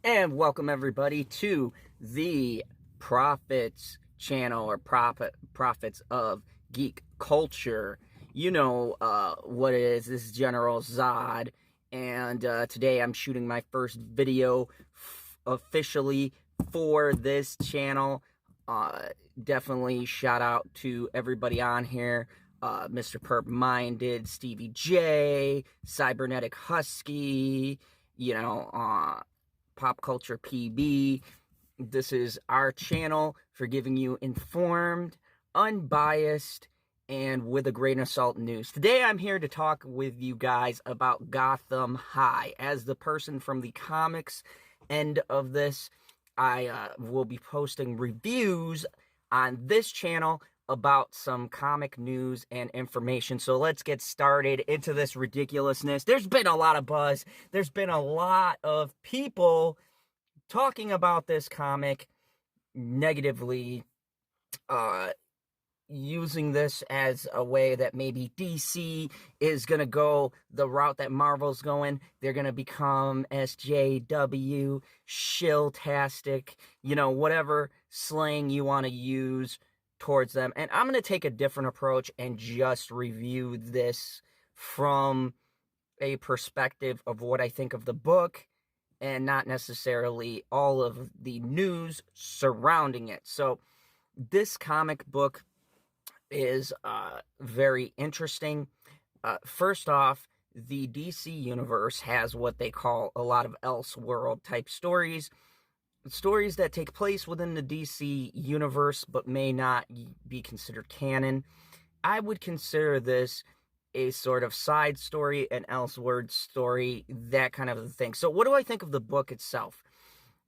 And welcome everybody to the Prophets channel, or Prophets of Geek Culture. You know what it is. This is General Zod, and today I'm shooting my first video officially for this channel. Definitely shout out to everybody on here. Mr. Perp Minded, Stevie J, Cybernetic Husky, Pop Culture PB. This is our channel for giving you informed, unbiased, and with a grain of salt news. Today I'm here to talk with you guys about Gotham High. As the person from the comics end of this, I will be posting reviews on this channel about some comic news and information. So let's get started into this ridiculousness. There's been a lot of buzz. There's been a lot of people talking about this comic negatively, using this as a way that maybe DC is going to go the route that Marvel's going. They're going to become SJW, shilltastic, whatever slang you want to use towards them. And I'm going to take a different approach and just review this from a perspective of what I think of the book and not necessarily all of the news surrounding it. So this comic book is very interesting. First off, the DC universe has what they call a lot of Elseworld type stories that take place within the DC universe but may not be considered canon. I would consider this a sort of side story, an Elseworld story, that kind of a thing. So what do I think of the book itself?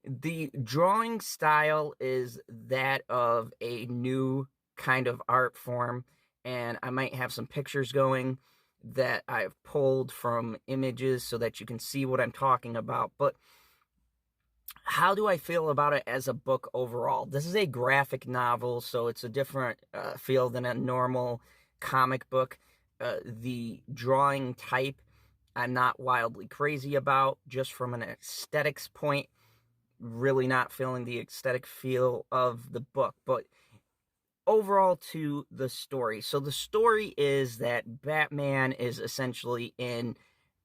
The drawing style is that of a new kind of art form, and I might have some pictures going that I've pulled from images so that you can see what I'm talking about. But how do I feel about it as a book overall? This is a graphic novel, so it's a different feel than a normal comic book. The drawing type I'm not wildly crazy about, just from an aesthetics point. Really not feeling the aesthetic feel of the book. But overall, to the story. So the story is that Batman is essentially in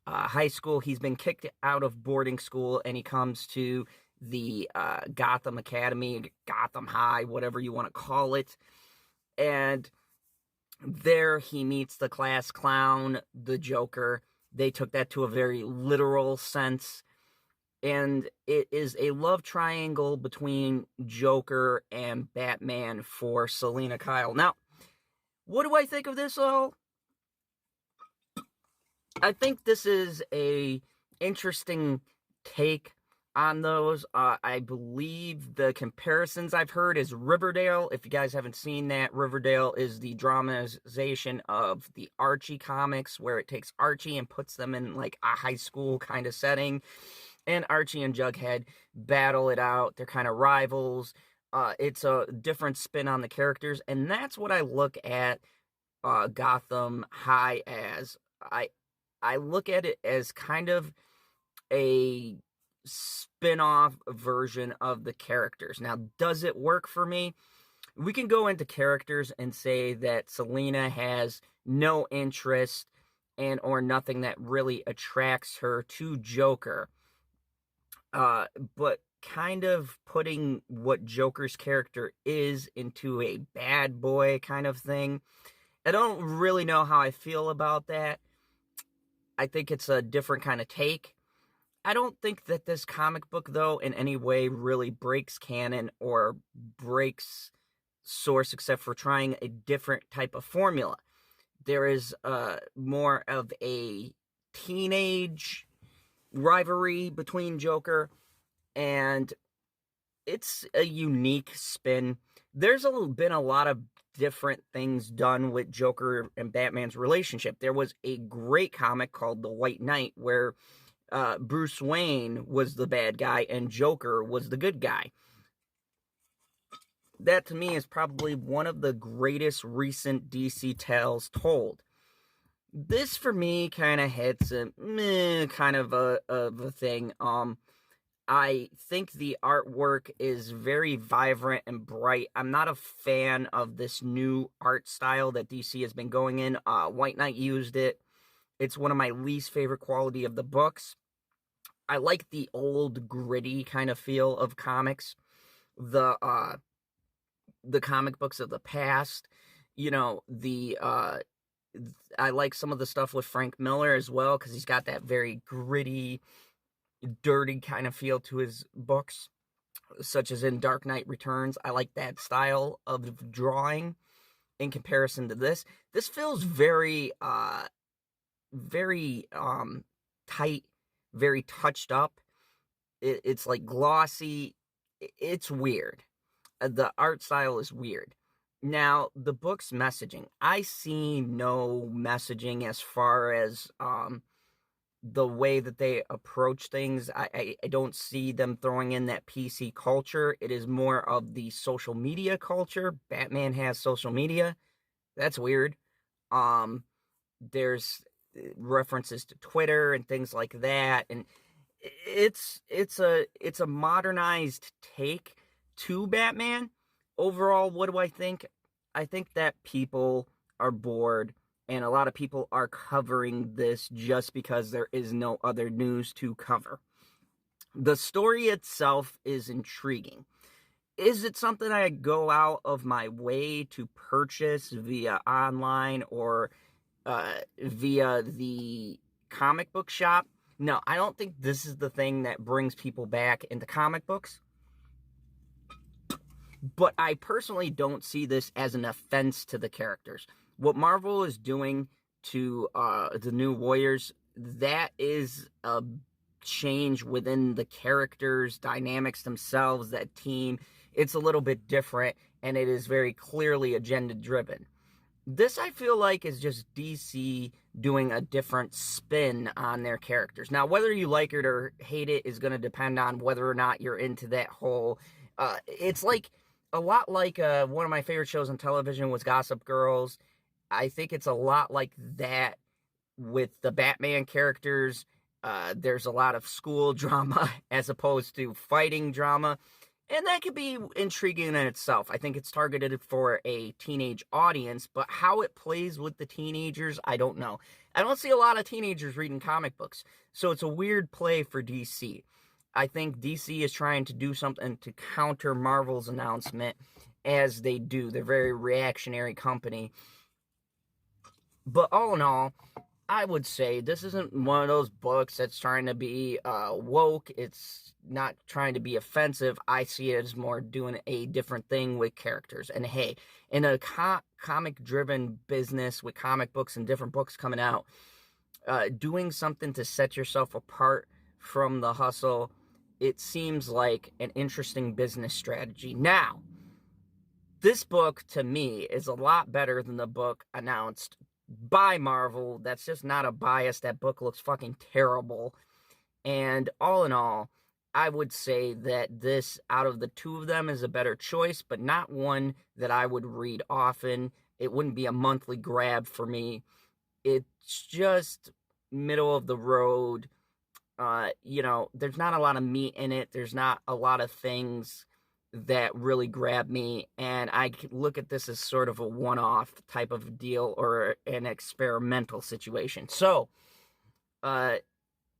high school. He's been kicked out of boarding school, and he comes to the Gotham Academy, Gotham High, whatever you want to call it. And there he meets the class clown, the Joker. They took that to a very literal sense. And it is a love triangle between Joker and Batman for Selina Kyle. Now, what do I think of this all? I think this is a interesting take on those. I believe the comparisons I've heard is Riverdale. If you guys haven't seen that, Riverdale is the dramatization of the Archie comics, where it takes Archie and puts them in like a high school kind of setting. And Archie and Jughead battle it out. They're kind of rivals. It's a different spin on the characters. And that's what I look at Gotham High as. I look at it as kind of a spin-off version of the characters. Now, does it work for me? We can go into characters and say that Selina has no interest and or nothing that really attracts her to Joker. But kind of putting what Joker's character is into a bad boy kind of thing. I don't really know how I feel about that. I think it's a different kind of take. I don't think that this comic book, though, in any way really breaks canon or breaks source, except for trying a different type of formula. There is more of a teenage rivalry between Joker, and it's a unique spin. There's been a lot of different things done with Joker and Batman's relationship. There was a great comic called The White Knight, where Bruce Wayne was the bad guy and Joker was the good guy. That, to me, is probably one of the greatest recent DC tales told. This, for me, kind of hits a kind of a thing. I think the artwork is very vibrant and bright. I'm not a fan of this new art style that DC has been going in. White Knight used it. It's one of my least favorite quality of the books. I like the old gritty kind of feel of comics. The comic books of the past. You know, I like some of the stuff with Frank Miller as well, because he's got that very gritty, dirty kind of feel to his books, such as in Dark Knight Returns. I like that style of drawing in comparison to this. This feels very very tight, very touched up. It's like glossy. It's weird. The art style is weird. Now, the book's messaging, I see no messaging as far as the way that they approach things. I don't see them throwing in that PC culture. It is more of the social media culture. Batman has social media. That's weird. There's references to Twitter and things like that, and it's a modernized take to Batman. Overall, what do I think? I think that people are bored, and a lot of people are covering this just because there is no other news to cover. The story itself is intriguing. Is it something I go out of my way to purchase via online or via the comic book shop? No, I don't think this is the thing that brings people back into comic books. But I personally don't see this as an offense to the characters. What Marvel is doing to the New Warriors, that is a change within the characters' dynamics themselves, that team. It's a little bit different, and it is very clearly agenda-driven. This, I feel like, is just DC doing a different spin on their characters. Now, whether you like it or hate it is going to depend on whether or not you're into that whole... it's like a lot like one of my favorite shows on television was Gossip Girls. I think it's a lot like that with the Batman characters. There's a lot of school drama as opposed to fighting drama. And that could be intriguing in itself. I think it's targeted for a teenage audience, but how it plays with the teenagers, I don't know. I don't see a lot of teenagers reading comic books, so it's a weird play for DC. I think DC is trying to do something to counter Marvel's announcement, as they do. They're a very reactionary company. But all in all, I would say this isn't one of those books that's trying to be woke. It's not trying to be offensive. I see it as more doing a different thing with characters. And hey, in a comic-driven business with comic books and different books coming out, doing something to set yourself apart from the hustle, it seems like an interesting business strategy. Now, this book, to me, is a lot better than the book announced by Marvel. That's just not a bias. That book looks fucking terrible. And all in all, I would say that this, out of the two of them, is a better choice, but not one that I would read often. It wouldn't be a monthly grab for me. It's just middle of the road. There's not a lot of meat in it. There's not a lot of things that really grab me, and I look at this as sort of a one-off type of deal or an experimental situation. So,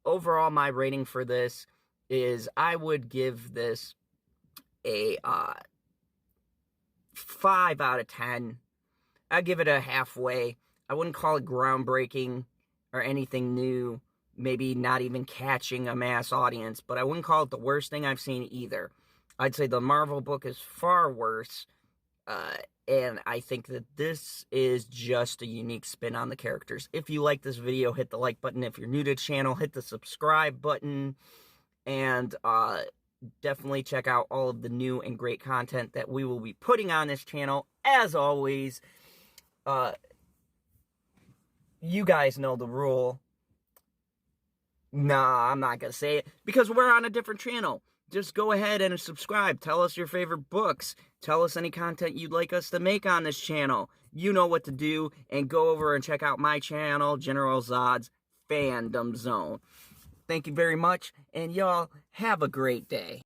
overall, my rating for this is I would give this a 5 out of 10. I'd give it a halfway. I wouldn't call it groundbreaking or anything new, maybe not even catching a mass audience, but I wouldn't call it the worst thing I've seen either. I'd say the Marvel book is far worse, and I think that this is just a unique spin on the characters. If you like this video, hit the like button. If you're new to the channel, hit the subscribe button, and definitely check out all of the new and great content that we will be putting on this channel. As always, you guys know the rule. Nah, I'm not going to say it, because we're on a different channel. Just go ahead and subscribe. Tell us your favorite books. Tell us any content you'd like us to make on this channel. You know what to do. And go over and check out my channel, General Zod's Fandom Zone. Thank you very much, and y'all have a great day.